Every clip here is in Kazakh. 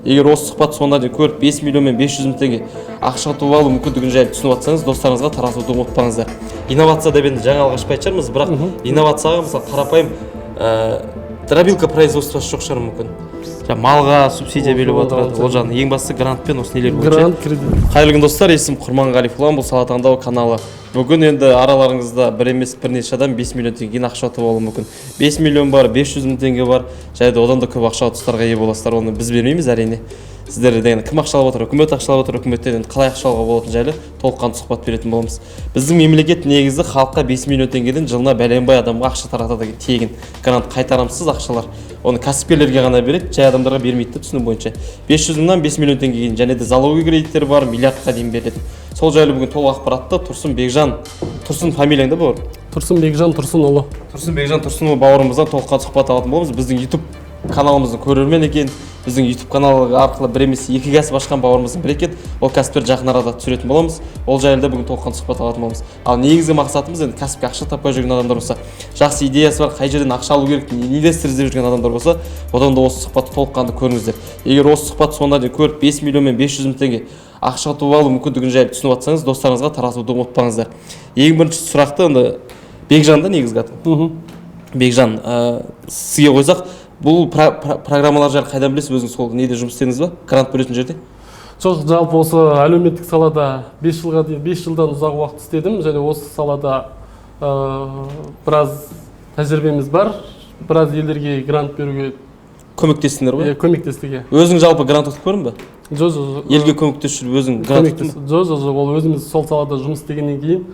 егер осы сұхбат соңына дейін көріп 5 миллион мен 500 мың теңге ақша ұтып алу мүмкіндігін жайлы түсініп жатсаңыз, достарыңызға таратуды ұмытпаңыздар. Инновация деп енді жаңалық ашпай шығармыз, бірақ инновацияға мысалы қарапайым дробилка производствосы жоқ шығар мүмкін. Малға субсидия беріп отырады. Ол жағын ең бастысы грант пен осы нелер бойынша. Грант, кредит. Қайырлы достар, есім Құрманғалиев ұлан, бұл Сала таңдау каналы. Бүгін енді араларыңызда бір емес бірнеше адам 5 миллион теңгені ақша ұтып алуы мүмкін. 5 миллион бар, 500 мың теңге бар. Жайды одан да көп ақша ұтыстарға ие боласыздар. Оны біз бермейміз әрине. Сіздерден кім ақшалап отыр, үкімет ақшалап отыр, үкіметтен қалай ақшалауға болатын жайлы толыққанды сұхбат беретін боламыз. Біздің мемлекет негізі халыққа 5 миллион теңгеден жылына бәленбай адамға ақша таратады, тегін грант, қайтарымсыз ақшалар. Оны кәсіпкерлерге ғана береді, жай адамдарға бермейді деп түсіну бойынша. 500 мыңнан 5 миллион теңгеге дейін және де залоговый кредиттер бар, миллиардқа дейін береді. Сол жайлы бүгін толық ақпаратты Тұрсын Бекжан, Тұрсын фамилияң да бауыр? Тұрсын Бекжан Тұрсынұлы. Тұрсын Бекжан Тұрсынұлы бауырымыздан толыққанды сұхбат алатын боламыз. Біздің YouTube каналымыздың көрермен екен. Біздің YouTube каналы арқылы бір емес екі кәсіп ашқан бауырымыздың бірі екен. Ол кәсіптерді жақын арада түсіретін боламыз. Ол жайлы бүгін толыққанды сұхбат алатын боламыз. Ал негізгі мақсатымыз енді кәсіпке ақша таппай жүрген адамдар болса, жақсы идеясы бар, қай жерден ақша алу керек, инвестор іздеп жүрген адамдар болса, одан да осы сұхбатты толыққанды көріңіздер. Егер осы сұхбат соңына дейін көріп 5 миллион мен 500 мың теңге ақша ұтып алу мүмкіндігін жайлы түсініп жатсаңыз, достарыңызға таратуды ұмытпаңыздар. Ең бірінші сұрақты енді Бекжанда негізгі аты. Бекжан, сізге қойсақ, бұл программалар жайлы қайдан білесіз, өзіңіз сол неде жұмыс істедіңіз ба? Грант бөлетін жерде? Жоқ, жалпы осы әлеуметтік салада 5 жылдан ұзақ уақыт істедім, және осы салада біраз тәжірибеміз бар. Біраз елдерге грант беруге көмектестіңдер ғой? Көмектестік. Өзің жалпы грант ұтып көрдің бе? Жоқ. Елге көмектесіп жүріп өзің грант ұттың ба? Жоқ, ол өзіміз сол салада жұмыс істегеннен кейін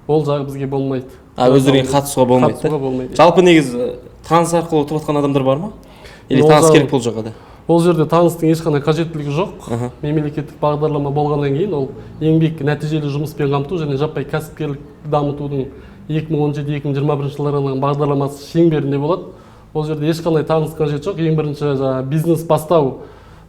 ол жағы бізге болмайды. Өздеріңе қатысуға болмайды. Жалпы негізі таныс арқылы ұтып жатқан адамдар бар ма? Или таныс керек бұл жағада? Ол жерде таныстың ешқандай қажеттілігі жоқ. Мемлекеттік бағдарлама болғаннан кейін ол еңбек нәтижелі жұмыспен қамту және жаппай кәсіпкерлік дамытудың 2017-2021 жылдарының бағдарламасы шеңберінде болады. Ол жерде ешқандай таныс қажет жоқ. Ең бірінші бизнес бастау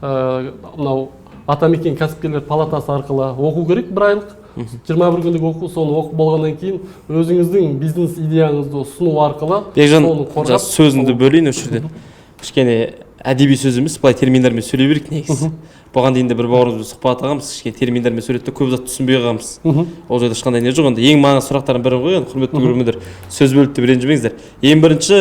мынау Атамекен кәсіпкерлер палатасы арқылы оқу керек бір айлық. 21 күндік оқу, соны оқып болғаннан кейін өзіңіздің бизнес идеяңызды ұсыну арқылы соны қорғап. Сөзіңді бөлейін осы жерде. Кішкене әдеби сөз емес, былай терминдермен сөйлей берейік негізі. Бұған дейін де бір бауырымызбен сұхбат алғанбыз, кішкене терминдермен сөйлетті, көп зат түсінбей қалғанбыз. Ол жерде ешқандай не жоқ. Енді ең маңызды сұрақтардың бірін қойған, құрметті көрермендер, сөз бөліп те ренжімеңіздер. Ең бірінші,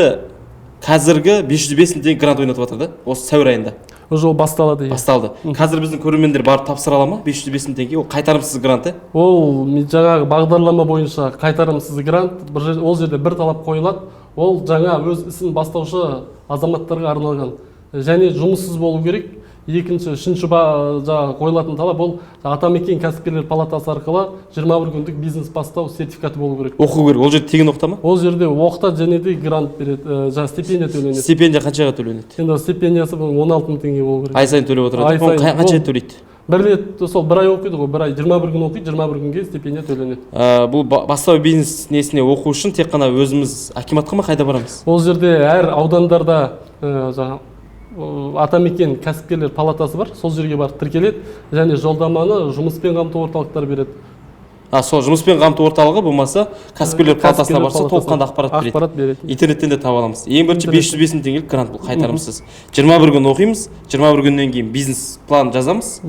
қазіргі 505 мың теңге грант ойнатып жатыр да, осы сәуір айында. Уже басталды. Қазір біздің көрермендер барып тапсыра ала ма? 505 мың теңге, ол қайтарымсыз грант, Ол жаңағы бағдарлама бойынша қайтарымсыз грант, ол жерде бір талап қойылады. Ол жаңа өз ісін бастаушы азаматтарға арналған. Және жұмыссыз болу керек. Екінші, үшінші қойылатын талап ол Атамекен кәсіпкерлер палатасы арқылы 21 күндік бизнес бастау сертификаты болу керек. Оқу керек. Ол жерде тегін оқыта ма? Ол жерде оқытады және де грант береді, стипендия төленеді. Стипендия қаншаға төленеді? Енді стипендиясы 16 мың теңге болу керек. Ай сайын төлеп отырады. Қанша төлейді? Бір рет сол бір ай оқиды ғой, бір ай 21 күн оқиды, 21 күнге стипендия төленеді. Бұл бастау бизнес несіне оқу үшін тек қана өзіміз акиматқа ма қайда барамыз? Ол жерде әр аудандарда Атамекен кәсіпкерлер палатасы бар, сол жерге барып тіркеледі және жолдаманы жұмыспен қамту орталықтары береді. Сол жұмыспен қамту орталығы болмаса кәсіпкерлер палатасына барса толыққанды ақпарат береді. Интернеттен де таба аламыз. Ең бірінші 505 мың теңгелік грант бұл қайтарымсыз. 21 күн оқимыз, 21 күннен кейін бизнес план жазамыз.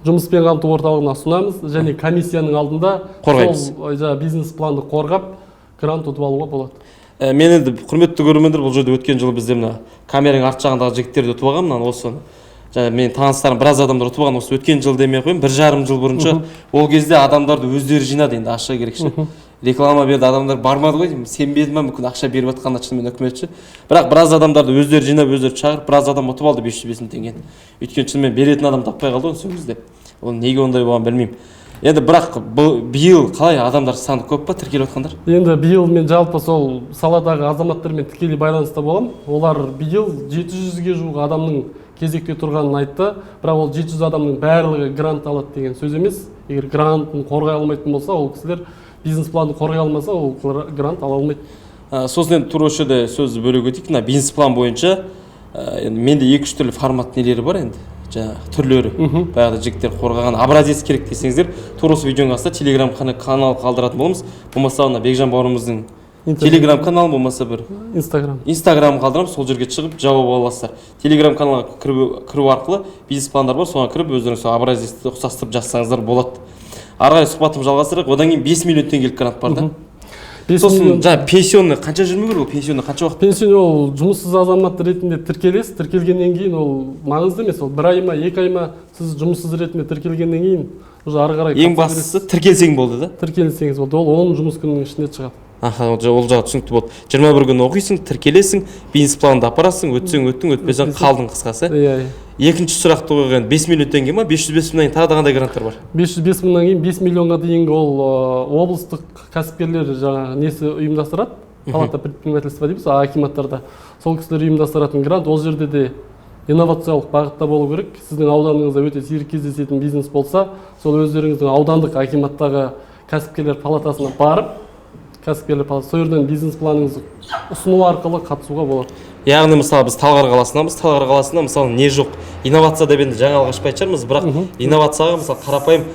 Жұмыспен қамту орталығына ұсынамыз және комиссияның алдында сол бизнес планды қорғап грант ұтып алуға болады. Мен енді құрметті көрермендер, бұл жерде өткен жылы бізде мына камераның арт жағындағы жігіттерді ұтып алған, мынаны осы. Мен таныстарым біраз адамдар ұтып алған, осы өткен жыл демей қойын, 1,5 жыл бұрынша. Ол кезде адамдарды өздері жинады, енді ақша керекші. Реклама берді, адамдар бармады ғой, сенбеді ма, мүмкін ақша беріп жатқанда шынымен үкіметші. Бірақ біраз адамдарды өздері жинап, өздері чағырып, біраз адам ұтып алды 505 мың теңгені. Өйткені шынымен беретін адам таппай қалды ғой сол кезде. Ол неге ондай болғанын білмеймін. Енді бірақ биыл қалай адамдар саны көп па тіркеліп жатқандар? Енді биыл мен жалпы сол саладағы азаматтармен тікелей байланыста боламын. Олар биыл 700-ге жуық адамның кезекте тұрғанын айтты. Бірақ ол 700 адамның барлығы грант алады деген сөз емес. Егер грантын қорғай алмайтын болса, ол кісілер бизнес планды қорғай алмаса, ол грант ала алмайды. Сосын енді тура осы жерде сөз бөліп өтейік. Бизнес план бойынша менде 2-3 түрлі формат нелері бар енді. Түрлері, баяғыда жігіттер қорғаған образец керек десеңіздер, тура осы видеоның астында телеграм канал қалдыратын боламыз. Болмаса Бекжан бауырымыздың Телеграм канал болмаса бір Инстаграм қалдырамын, сол жерге шығып жауап ала аласыздар. Телеграм каналға кіру арқылы бизнес пландар бар, соған кіріп өздеріңіз сол образецті ұқсастырып жазсаңыздар болады. Ары қарай сұхбатымызды жалғастырайық. Одан кейін 5 миллион теңгелік грант бар да. Сосын жаңа пенсионный қанша жүрмей керек, ол пенсионный қанша уақыт? Пенсионный ол жұмыссыз азамат ретінде тіркелесіз, тіркелгеннен кейін ол маңызды емес, ол 1 ай ма 2 ай ма сіз жұмыссыз ретінде тіркелгеннен кейін уже ары қарай ең бастысы тіркелсең болды да. Тіркелсеңіз болды, ол 10 жұмыс күнінің ішінде шығады. Аха, ол жағы түсінікті болды. 21 күн оқисың, тіркелесің, бизнес планды апарасың, өтсең өттің, өтпесең қалдың қысқасы. Екінші сұрақты қойған 5 миллион теңге ма, 505 мыңнан кейін тағы да қандай гранттар бар? 505 мыңнан кейін 5 миллионға дейінгі ол облыстық кәсіпкерлер жаңағы несі ұйымдастырады. Палата предпринимательства дейміз, акиматтарда. Сол кісілер ұйымдастыратын грант, ол жерде де инновациялық бағытта болу керек. Сіздің ауданыңызда өте сирек кездесетін бизнес болса, сол өздеріңіздің аудандық акиматтағы кәсіпкерлер палатасына барып, кәсіпкерлер палатасы сол жерден бизнес планыңызды ұсыну арқылы қатысуға болады. Яғни мысалы біз Талғар қаласынамыз, Талғар қаласында мысалы не жоқ, инновация деп енді жаңалық ашпай шығармыз, бірақ инновацияға мысалы қарапайым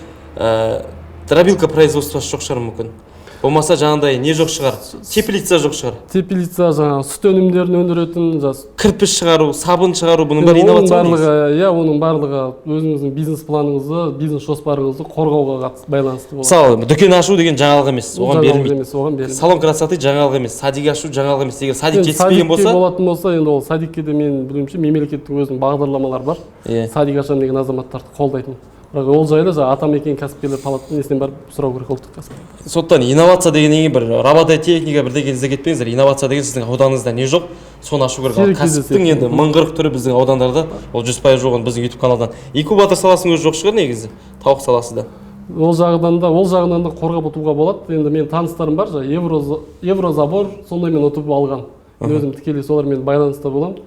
дробилка производствосы жоқ шығар мүмкін. Болмаса жаңағыдай не жоқ шығар, теплица жоқ шығар. Теплица жаңағы сүт өнімдерін өндіретін, кірпіш шығару, сабын шығару, бұның бәрі инновация емес. Иә, оның барлығы өзіңіздің бизнес планыңызды, бизнес жоспарыңызды қорғауға байланысты болады. Мысалы, дүкен ашу деген жаңалық емес, оған берілмейді. Салон красоты жаңалық емес, садик ашу жаңалық емес. Егер садик жетіспеген болса, болатын болса, енді ол садикке де мен білуімше мемлекеттің өзінің бағдарламалары бар. Садик ашамын деген азаматтарды қолдайтын. Бірақ ол жайлы атамекен кәсіпкерлер палатасынан несінен барып сұрау керек ұлттық кәсіпкерлер. Сондықтан инновация дегеннен бір робототехника бірдеңе іздеп кетпеңіздер. Инновация деген сіздің ауданыңызда не жоқ, соны ашу керек. Ал кәсіптің енді 1040 түрі біздің аудандарда, ол 100% жоқ біздің YouTube каналдан. Инкубатор саласының өзі жоқ шығар негізі, тауық саласы да. Ол жағынан да қорғап ұтуға болады. Енді мен таныстарым бар, Еврозабор сондаймен ұтып алған. Мен өзім тікелей солармен байланыста боламын.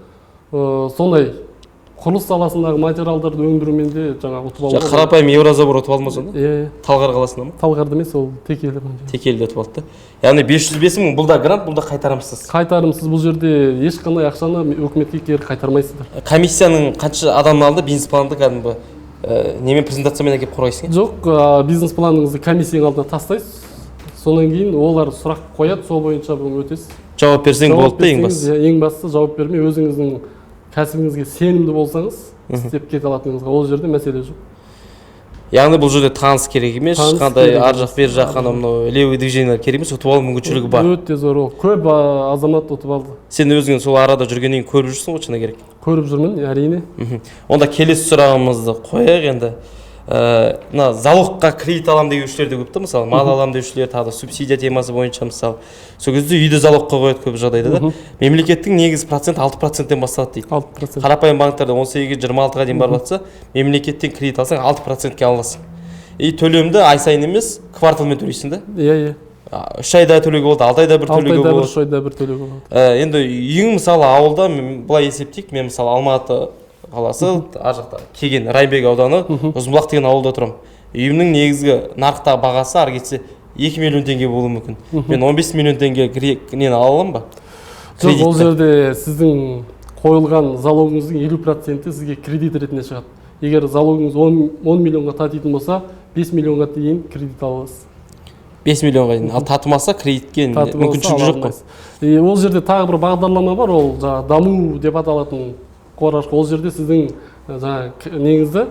Сондай құрылыс саласындағы материалдарды өндірумен де жаңағы ұтып алды. Қарапайым Еврозабор ұтып алды ма сонда? Талғар қаласында ма? Талғарда емес, ол Текелі. Текеліде ұтып алды. Яғни 505 мың бұл да грант, бұл да қайтарымсыз. Қайтарымсыз, бұл жерде ешқандай ақшаны өкіметке кері қайтармайсыздар. Комиссияның қанша адамын алды, бизнес планды кәдімгі немен презентациямен әкеліп қорғайсың? Жоқ, бизнес планыңызды комиссияның алдына тастайсыз. Сонан кейін олар сұрақ қояды, сол бойынша бұны өтесіз. Жауап берсең болды да ең бастысы. Ең бастысы жауап бермей өзіңіздің кәсібіңізге сенімді болсаңыз, істеп кете алатыныңызға ол жерде мәселе жоқ. Яғни бұл жерде таныс керек емес, қандай ар жақ бер жақ қана мынау левый движениелер керек емес, ұтып алу мүмкіншілігі бар. Өте зор, ол көп азамат ұтып алды. Сен өзің сол арада жүргеннен кейін көріп жүрсің ғой, шыны керек. Көріп жүрмін, әрине. Онда келесі сұрағымызды қояйық енді. Мына залогқа кредит алам деушілер де көп та, мысалы мал алам деушілер, тағы да субсидия темасы бойынша мысалы. Сол кезде үйді залогқа қояды көп жағдайда да. Мемлекеттің негізгі процент 6%-тен басталады дейді. 6%. Қарапайым банктерде 18-26-ға дейін барып жатса, мемлекеттен кредит алсаң 6%-ке аласың. И төлемді ай сайын емес, кварталмен төлейсің да? Иә. 3 айда төлеуге болады, 6 айда бір төлеуге болады. 3 айда бір төлеуге болады. Енді үйің мысалы ауылда, былай есептейік, мен мысалы Алматы қаласы, ар жақта Кеген Райымбек ауданы, Ұзынбұлақ деген ауылда тұрам. Үйімнің негізгі нарықтағы бағасы ары кетсе 2 миллион теңге болуы мүмкін. Мен 15 миллион теңге нені ала аламын ба? Жоқ, ол жерде сіздің қойылған залогыңыздың 50% сізге кредит ретінде шығады. Егер залогыңыз 10 миллионға татитын болса, 5 миллионға дейін кредит ала аласыз. 5 миллионға дейін. Ал татымаса кредитке мүмкіншілік жоқ қой. Ол жерде тағы бір бағдарлама бар, ол даму деп аталатын қор арқылы. Ол жерде сіздің негізді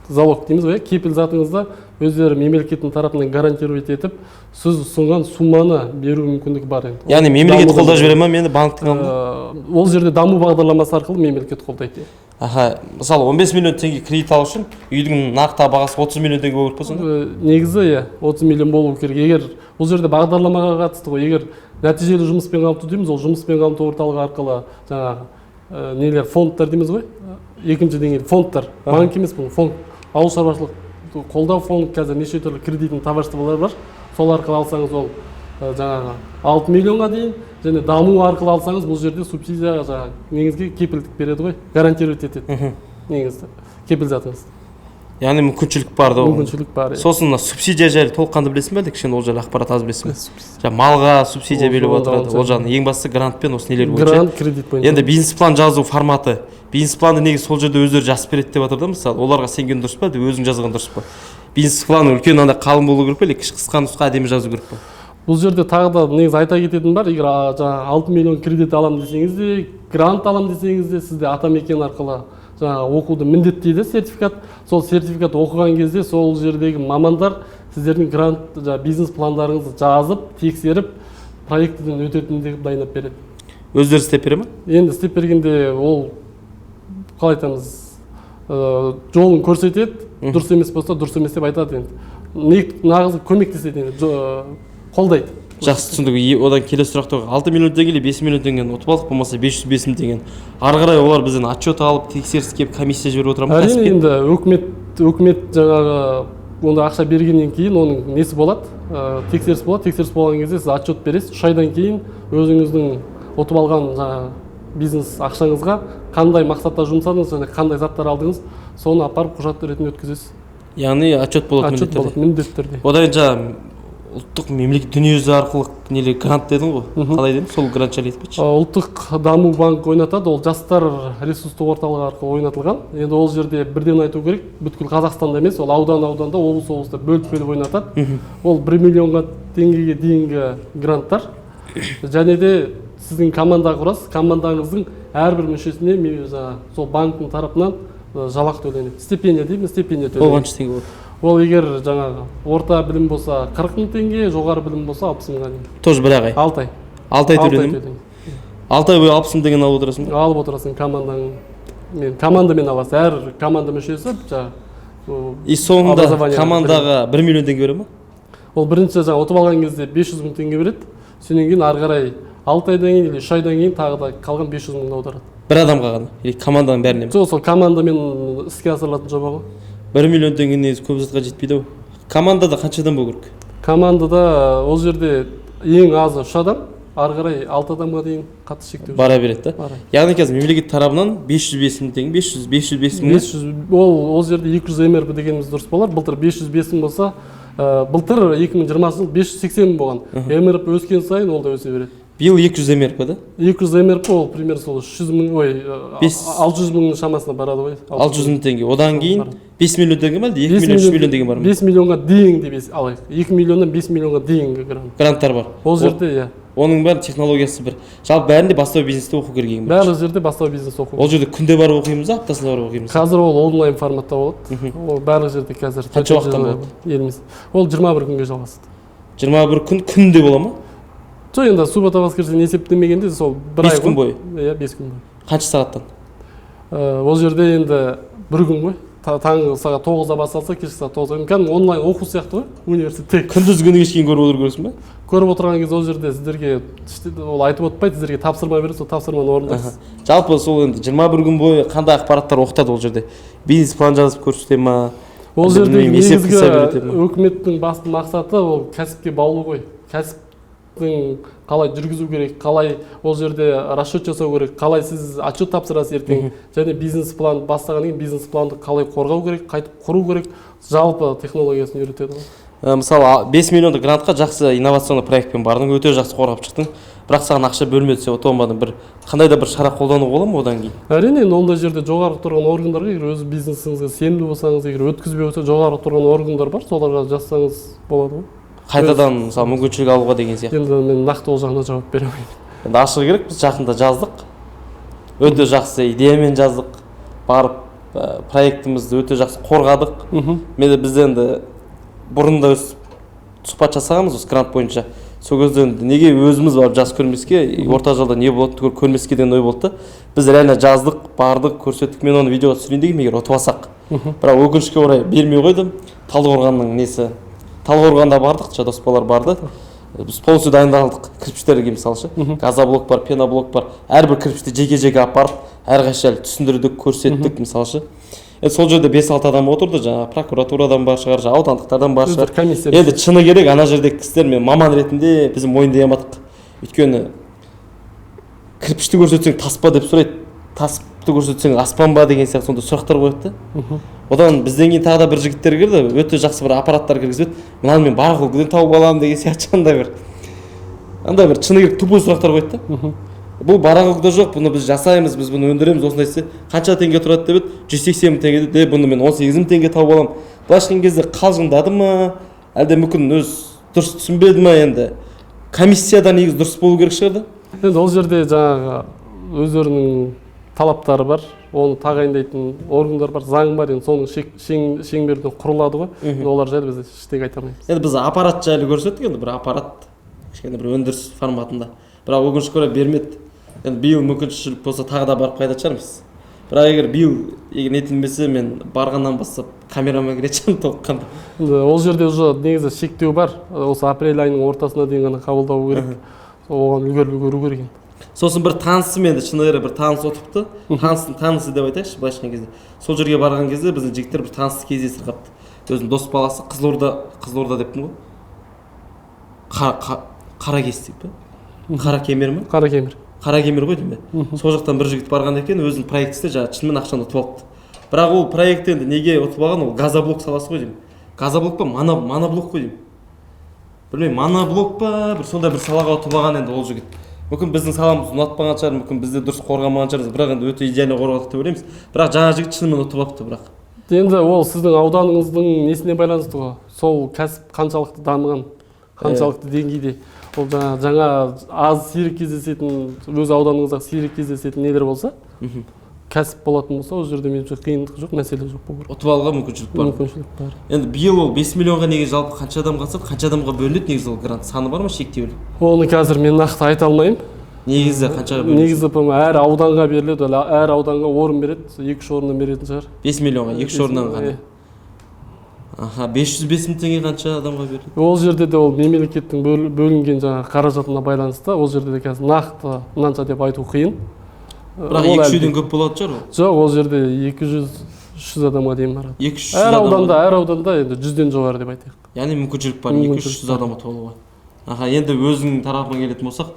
залог дейміз ғой, кепіл затыңызды өздері мемлекеттің тарапынан гарантировать етіп, сіз ұсынған сумманы беру мүмкіндігі бар. Яғни мемлекет қолдап жібере ма мені банктың алдында? Ол жерде даму бағдарламасы арқылы мемлекет қолдайды. Аха, мысалы 15 миллион теңге кредит алу үшін үйдің нарықтағы бағасы 30 миллион теңге болу керек болса? Негізі 30 миллион болу керек. Егер бұл жерде бағдарламаға қатысты ғой, егер нәтижелі жұмыспен қамту дейміз, ол жұмыспен қамту орталығы арқылы жаңағы нелер фондтар дейміз ғой, екінші деңгейлі фондтар, банк емес бұл фонд, ауыл шаруашылық қолдау фонд, қазір неше түрлі кредиттің табыстылары бар. Сол арқылы алсаңыз ол жаңағы 6 миллионға дейін, және даму арқылы алсаңыз бұл жерде субсидияға жаңағы негізге кепілдік береді ғой, гарантировать етеді негізді кепіл затыңызды. Яғни мүмкіншілік бар да. Мүмкіншілік бар. Сосын субсидия жайлы толыққанды білесің бе? Кішкене ол жайлы ақпарат аз білесің бе? Малға субсидия беріп отырады. Ол жағын ең бастысы грантпен осы нелер бойынша. Грант, кредит бойынша. Енді бизнес план жазу форматы. Бизнес планды негізі сол жерде өздері жазып береді деп жатыр да, мысалы. Оларға сенген дұрыс па, өзің жазған дұрыс па? Бизнес планы үлкен андай қалың болу керек пе, или қысқа нұсқа әдемі жазу керек па? Бұл жерде тағы да негізі айта кететін бар, егер жаңағы 6 миллион кредит алам десеңіз де, грант алам десеңіз де, сізде атамекен арқылы жаңағы оқуды міндеттейді сертификат. Сол сертификат оқыған кезде сол жердегі мамандар сіздердің грант, жаңағы бизнес пландарыңызды жазып, тексеріп, проектіден өтетіндей дайындап береді. Өздері істеп бере ме? Енді істеп бергенде ол қалай айтамыз, жолын көрсетеді, дұрыс емес болса, дұрыс емес деп айтады енді. Нағыз көмектеседі енді, қолдайды. Жақсы түсіндік. Одан келесі сұрақ 6 миллион теңге, 5 миллион теңгені ұтып алдық, болмаса 505 мың теңгені. Ары қарай олар бізден отчет алып, тексеріс келіп, комиссия жіберіп отыра ма? Әрине енді өкімет жаңағы онда ақша бергеннен кейін оның несі болады, тексеріс болады. Тексеріс болған кезде сіз отчет бересіз. 3 айдан кейін өзіңіздің ұтып алған бизнес ақшаңызға қандай мақсатта жұмсадыңыз және қандай заттар алдыңыз, соны апарып құжат ретінде өткізесіз. Яғни отчет болады міндетті түрде. Одан жаңағы ұлттық мемлекет дүниежүзі арқылы неле грант дедің ғой. Қалай дедің? Сол грант жайлы айтып кетші. Ұлттық даму банкі ойнатады, ол жастар ресурстық орталығы арқылы ойнатылған. Енді ол жерде бірден айту керек, бүткіл Қазақстанда емес, ол ауданда, облыста бөліп ойнатады. Ол 1 миллионға теңгеге дейінгі гранттар. Және де сіздің команда құрасыз, командаңыздың әрбір мүшесіне сол банктың тарапынан жалақы төленеді. Стипендия дейміз, стипендия төленеді. Ол қанша теңге болады? Ол егер жаңағы орта білім болса 40 мың теңге, жоғары білім болса 60 мыңға дейін. Тоже бір ай? 6 ай. 6 ай төледім? 6 ай бойы 60 мың теңгені алып отырасың ба? Алып отырасың командамен аласыз. Әр команда мүшесі И соңында командаға 1 миллион теңге бере ма? Ол бірінші жаңа ұтып алған кезде 500 мың теңге береді. Сонан кейін ары қарай 6 айдан кейін или 3 айдан кейін тағы да қалған 500 мыңды аударады. Бір адамға ғана? Или команданың бәріне ме? Жоқ, сол командамен іске асырылатын жоба ғой. 1 миллион теңге негізі көп затқа жетпейді ау. Командада қанша адам болу керек? Командада ол жерде ең азы 3 адам, ары қарай 6 адамға дейін қатты шектеу бара береді да? Яғни қазір мемлекет тарапынан 505 мың теңге, 505 мың. Ол жерде 200 МРП дегеніміз дұрыс болар. Былтыр 505 мың болса, былтыр 2020 жыл 580 мың болған. МРП өскен сайын ол да өсе береді. Биыл 200 МРП да? 200 МРП ол примерно сол 300 мың, 600 мыңның шамасына барады ғой. 600 мың теңге. Одан кейін 5 миллион теңге ме? 2 миллион, 3 миллион теңге бар ма? 5 миллионға дейін деп алайық. 2 миллионнан 5 миллионға дейінгі гранттар бар. Ол жерде, иә. Оның бәрі технологиясы бір. Жалпы бәрінде бастау бизнесте оқу керек ең бірінші. Барлық жерде бастау бизнес оқу. Ол жерде күнде барып оқимыз, аптасына барып оқимыз. Қазір ол онлайн форматта болады. Ол барлық жерде қазір. Қанша уақыттан болады? Еліміз. Ол 21 күнге жалғасады. 21 күн күнде бола ма? Жоқ, енді суббота воскресенье есептемегенде сол 1 ай. 5 күн бойы. Иә, 5 күн бойы. Қанша сағаттан? Ол жерде енді 1 күн ғой. Таңғы сағат 9-да басталса, кешкі сағат 9-да. Кәдімгі онлайн оқу сияқты ғой, университетте. Күндіз күні кешке көріп отырсың ба? Көріп отырған кезде ол жерде сіздерге ол айтып отпайды, сіздерге тапсырма береді, сол тапсырманы орындайсыз. Жалпы сол енді 21 күн бойы қандай ақпараттар оқытады ол жерде? Бизнес план жазып көрсете ма? Ол жерде негізгі өкіметтің басты мақсаты ол кәсіпке баулу ғой. Кәсіптің қалай жүргізу керек, қалай ол жерде расчет жасау керек, қалай сіз отчет тапсырасыз ертең, және бизнес план бастағаннан кейін бизнес планды қалай қорғау керек, қайтып құру керек, жалпы технологиясын үйретеді. Мысалы 5 миллиондық грантқа жақсы инновационный проектпен бардың, өте жақсы қорғап шықтың, бірақ саған ақша бөлмеді, сен ұтып алмадың. Бір қандай да бір шара қолдану бола ма одан кейін? Әрине, ондай жерде жоғары тұрған органдарға, егер өз бизнесіңізге сенімді болсаңыз, егер өткізбей болса, жоғары тұрған органдар бар, соларға жазсаңыз болады ғой. Қайтадан мысалы мүмкіншілік алуға деген сияқты. Енді мен нақты ол жағына жауап бере алмаймын. Енді ашығы керек, біз жақында жаздық. Өте жақсы идеямен жаздық. Барып проектімізді өте жақсы қорғадық. Мен де біз енді бұрында сұхбат жасағанбыз осы грант бойынша. Сол кезде неге өзіміз барып жас көрмеске, орта жолда не болады көрмеске деген ой болды. Біз реально жаздық, бардық, көрсеттік. Мен оны видеоға түсірейін дегенмін, егер ұтып алсақ. Бірақ өкінішке орай бермей қойдым. Талдықорғанның несі? Талдықорғанда бардық, доспалар барды. Біз полностью дайындалдық кірпіштерге мысалшы. Газоблок бар, пеноблок бар. Әрбір кірпішті жеке-жеке апарып, әрқашан түсіндірдік, көрсеттік мысалшы. Сол жерде 5-6 адам отырды, жаңағы прокуратурадан бар шығар, аудандықтардан бар шығар. Енді шыны керек, ана жердегі кісілер мен маман ретінде біз мойындай алмадық. Өйткені кірпішті көрсетсең таспа деп сұрайды, тасты көрсетсең аспан ба деген сияқты сондай сұрақтар қояды да. Одан бізден кейін тағы да бір жігіттер кірді, өте жақсы бір аппараттар кіргізіп, мынаны мен барахолкіден тауып аламын деген сияқты андай бір шыны керек тупой сұрақтар қойды да. Бұл барахолкіде жоқ, бұны біз жасаймыз, біз бұны өндіреміз, осындай істе. Қанша теңге тұрады деп еді, 180 мың теңге де, бұны мен 18 мың теңге тауып аламын. Былайша айтқан кезде қалжыңдады ма, әлде мүмкін өз дұрыс түсінбеді ма енді. комиссияда негізі дұрыс болу керек шығар да. Енді ол жерде жаңағы өздерінің талаптары бар, оны тағайындайтын органдар бар, заң бар, енді соның шеңберінде құрылады ғой. Олар жайлы біз ештеңе айта алмаймыз. Енді біз аппарат жайлы көрсеттік, енді бір аппарат кішкене бір өндіріс форматында. Бірақ өкінішке орай бермеді. Енді биыл мүмкіншілік болса тағы да барып қайтатын шығармыз. Бірақ егер биыл нетілмесе, мен барғаннан бастап камерамен кіретін толыққанда. Ол жерде уже негізі шектеу бар. Осы апрель айының ортасына дейін ғана қабылдау керек. Оған үлгеру керек. Сосын бір танысым, енді шынайы бір таныс отырыпты. Таныстың танысы деп айтайықшы, былайша айтқан кезде. Сол жерге барған кезде біздің жігіттер бір танысты кездестіріп қапты. Өзінің дос баласы Қызылорда деппін ғой. Қаракес деп пе? Қаракемер ме? Қаракемер ғой деймін бе? Сол жақтан бір жігіт барған екен, өзінің проектісінде жаңағы шынымен ақшаны ұтып алыпты. Бірақ ол проект енді неге ұтып алған? Ол газоблок саласы ғой деймін. Газоблок па, моноблок қой деймін. Білмеймін, моноблок па, бір сондай бір салаға ұтып алған енді ол жігіт. Мүмкін біздің саламыз ұнатпаған шығар, мүмкін бізде дұрыс қорғамаған шығармыз, бірақ енді өте идеально қорғадық деп ойлаймыз. Бірақ жаңа жігіт шынымен ұтып алыпты бірақ. Енді ол сіздің ауданыңыздың несіне байланысты ғой. Сол кәсіп қаншалықты дамыған, қаншалықты деңгейде. Ол жаңа аз сирек кездесетін, өз ауданыңызда сирек кездесетін нелер болса, кәсіп болатын болса, ол жерде меніңше қиындық жоқ, мәселе жоқ болу керек. Ұтып алуға мүмкіншілік бар. Енді биыл ол 5 миллионға неге жалпы қанша адам қатысады, қанша адамға бөлінеді негізі ол грант? Саны бар ма, шектеулі? Оны қазір мен нақты айта алмаймын. Негізі қаншаға бөлінеді? Негізі әр ауданға беріледі, әр ауданға орын береді, 2-3 орыннан беретін шығар. 5 миллионға 2-3 орыннан ғана. 505 мың теңге қанша адамға беріледі? Ол жерде де ол мемлекеттің бөлінген жаңағы қаражатына байланысты, ол жерде де қазір нақты мынанша деп айту қиын. Бірақ 200-ден көп болады шығар ол? Жоқ, ол жерде 200-300 адамға дейін барады. 200-300 әр ауданда енді 100-ден жоғары деп айтайық. Яғни мүмкіншілік бар 200-300 адамға толуға. Енді өзің тарапынан келетін болсақ,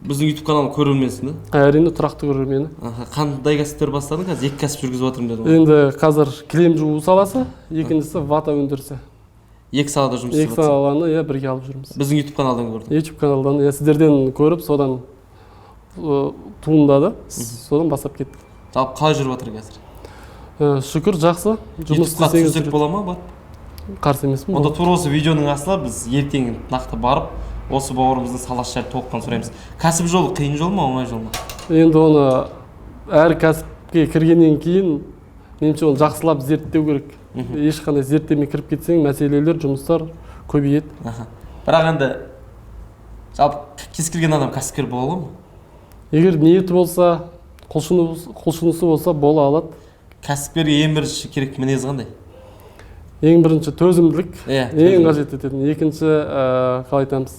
біздің YouTube каналын көрерменсің да? Әрине, тұрақты көрермені. Қандай кәсіптер бастадың? Қазір 2 кәсіп жүргізіп жатырмын дедің ғой. Енді қазір кілем жуу саласы, екіншісі вата өндірісі. 2 салада жұмыс істеп жатырсың. 2 саланы бірге алып жүрміз. Біздің YouTube каналдан көрдім. YouTube каналдан сіздерден көріп, содан туындады, содан бастап кеттік. Жалпы қалай жүріп жатыр қазір? Шүкір, жақсы. YouTubeға түсірсек бола ма, бар? Қарсы емеспін. Онда тура осы видеоның астына біз ертең нақты барып, осы бауырымыздың саласы жайлы толыққан сұраймыз. Кәсіп жолы қиын жол ма, оңай жол ма? Енді оны әр кәсіпке кіргеннен кейін меніңше оны жақсылап зерттеу керек. Ешқандай зерттемей кіріп кетсең, мәселелер, жұмыстар көбейеді. Бірақ енді жалпы кез келген адам кәсіпкер бола ала ма? Егер ниеті болса, құлшынысы болса, бола алады. Кәсіпкерге ең бірінші керек мінез қандай? Ең бірінші төзімділік, ең қажет ететін. Екінші, қалай айтамыз,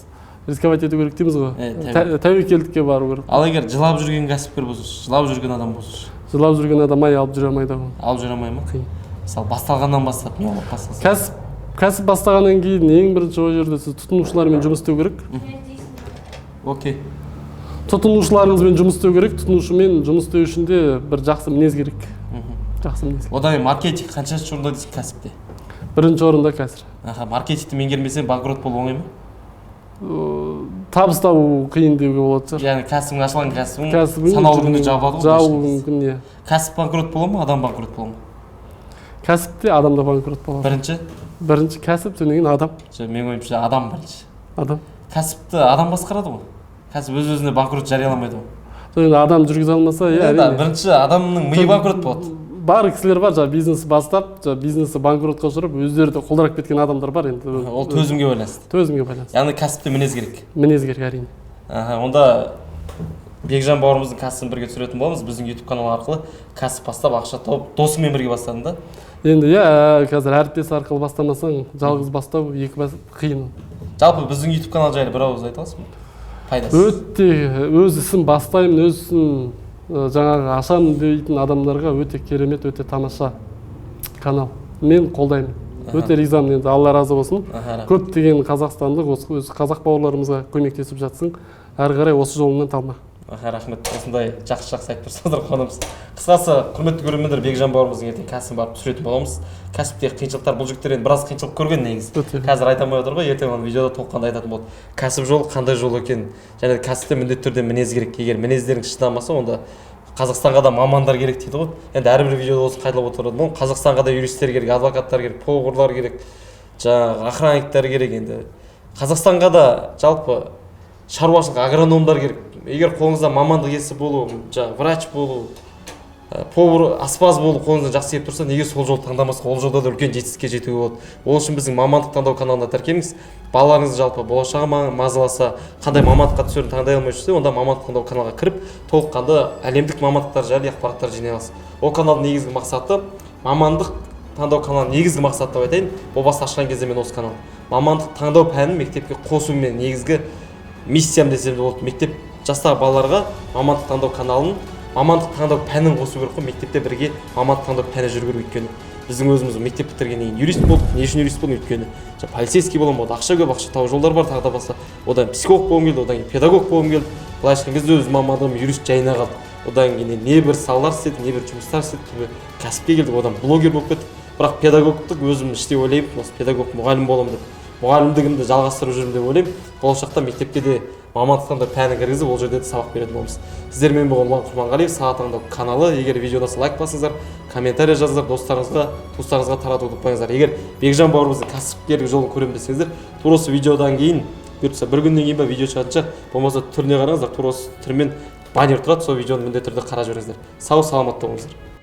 рисковать ету керек дейміз ғой. Тәуекелдікке бару керек. Ал егер жылап жүрген кәсіпкер болса, жылап жүрген адам болса? Жылап жүрген адам ай алып жүре алмайды ғой. Алып жүре алмай ма? Қиын. Мысалы, басталғаннан бастап не болып басталса? Кәсіп бастағаннан кейін ең бірінші ол жерде сіз тұтынушылармен жұмыс істеу керек. Окей. Тұтынушыларыңызбен жұмыс істеу керек, тұтынушымен жұмыс істеу үшін де бір жақсы мінез керек. Жақсы мінез. Одан маркетинг қаншасы орында дейсің кәсіпте? Бірінші орында қазір. Маркетингті меңгермесең банкрот болу оңай ма? Табыс табу қиын деуге болады шығар. Яғни кәсібің ашылған кәсібің санаулы күнде жабылады ғой? Жабылуы мүмкін, иә. Кәсіп банкрот бола ма, адам банкрот бола ма? Кәсіпте адам да банкрот болады. Бірінші кәсіп, содан кейін адам. Менің ойымша адам бірінші. Адам. Кәсіпті адам басқарады ғой. Кәсіп өз-өзіне банкрот жарияламайды ғой. Содан адам жүргізе алмаса, иә, әрине. Бірінші адамның миы банкрот болады. Бар кісілер бар, бизнес бастап, бизнесі банкротқа ұшырап, өздері де қолдырап кеткен адамдар бар енді. Ол төзімге байланысты. Төзімге байланысты. Яғни кәсіпте мінез керек. Мінез керек, әрине. Онда Бекжан бауырымыздың кәсібін бірге түсіретін боламыз. Біздің YouTube каналы арқылы кәсіп бастап, ақша тауып, досыңмен бірге бастадың да? Енді иә, қазір әріптес арқылы бастамасаң, жалғыз бастау қиын. Жалпы біздің YouTube канал жайлы бір ауыз айта аласың ба? Пайдасы. Өте өз ісін бастаймын, өз ісін жаңағы ашамын дейтін адамдарға өте керемет, өте тамаша канал. Мен қолдаймын. Өте ризамын, енді Алла разы болсын. Көптеген қазақстандық өз қазақ бауырларымызға көмектесіп жатсың. Әрі қарай осы жолыңнан талма. Рахмет, осындай жақсы айтып тұрсыңдар қуанамыз. Қысқасы, құрметті көрермендер, Бекжан бауырымыздың ертең кәсібін барып түсіретін боламыз. Кәсіптегі қиыншылықтар, бұл жігіттер енді біраз қиыншылық көрген негізі. Қазір айта алмай отыр ғой, ертең оны видеода толыққанда айтатын болады. Кәсіп жол қандай жол екенін, және кәсіпте міндетті түрде мінез керек. Егер мінездерің шыдамаса, онда Қазақстанға да мамандар керек дейді ғой. Енді әрбір видеода осы қайталап отырады ғой. Қазақстанға да юристтер керек, адвокаттар керек, поварлар керек, жаңағы охранниктер керек енді. Қазақстанға да жалпы шаруашылық агрономдар керек. Егер қолыңызда мамандық иесі болу, жаңағы врач болу, повар, аспаз болу қолыңыздан жақсы келіп тұрса, неге сол жолды таңдамасқа? Ол жолда да үлкен жетістікке жетуге болады. Ол үшін біздің мамандық таңдау каналына тіркеліңіз. Балаларыңыз жалпы болашағы мазаласа, қандай мамандыққа түсерін таңдай алмай жүрсе, онда мамандық таңдау каналға кіріп, толыққанды әлемдік мамандықтар жайлы ақпараттар жинай аласыз. Ол каналдың негізгі мақсаты мамандық таңдау каналының негізгі мақсаты деп айтайын. Ол басты ашқан кезде мен осы канал мамандық таңдау пәнін мектепке қосу мен негізгі миссиям десем де болады. Мектеп жастағы балаларға мамандық таңдау каналын, мамандық таңдау пәнін қосу керек қой. Мектепте бірге мамандық таңдау пәні жүру керек. Өйткені біздің өзіміз мектеп бітіргеннен кейін юрист болдық. Не үшін юрист болдым? Өйткені полицейский болам болды, ақша көп, ақша табу жолдар бар, тағы да басқа. Одан психолог болғым келді, одан кейін педагог болғым келді. Былайша айтқан кезде өз мамандығым юрист жайына қалды. Одан кейін не бір салалар істедік, не бір жұмыстар істедік, кәсіпке келдік, одан блогер болып кеттік. Бірақ педагогтық өзім іштей ойлаймын, осы педагог мұғалім боламын деп. Мұғалімдігімді жалғастырып жүрмін деп ойлаймын. Болашақта мектепке де мамандықтан да пәнін кіргізіп, ол жерде де сабақ беретін боламыз. Сіздермен болған Ұлан Құрманғалиев, Сағат таңдау каналы. Егер видео ұнаса лайк басыңыздар, комментарий жазыңыздар, достарыңызға, туыстарыңызға таратуды ұмытпаңыздар. Егер Бекжан бауырымыздың кәсіпкерлік жолын көремін десеңіздер, тура осы видеодан кейін, бұйыртса бір күннен кейін ба видео шығатынша, болмаса түріне қараңыздар, тура осы түрмен баннер тұрады, сол видеоны міндетті түрде қарап жіберіңіздер. Сау саламатта болыңыздар.